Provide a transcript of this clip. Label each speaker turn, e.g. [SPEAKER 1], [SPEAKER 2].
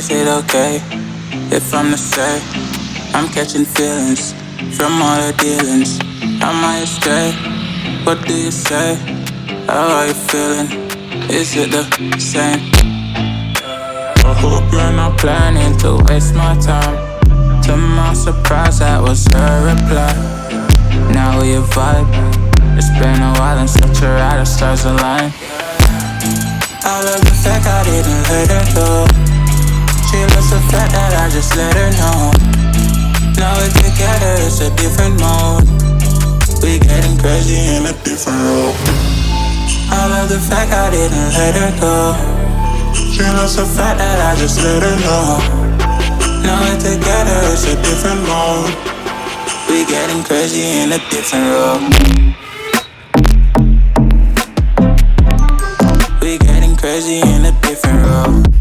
[SPEAKER 1] Is it okay if I'm the same? I'm catching feelings from all the dealings. Am I astray? What do you say? How are you feeling? Is it the same? I hope you're not planning to waste my time. To my surprise, that was her reply. Now we vibe. It's been a while and such a ride, the stars align. I love the fact I didn't let her go. She loves the fact that I just let her know. Now we're together, it's a different mode. We getting crazy in a different role. I love the fact I didn't let her go. She loves the fact that I just let her know. Now we're together, it's a different mode. We getting crazy in a different role. We getting crazy in a different role.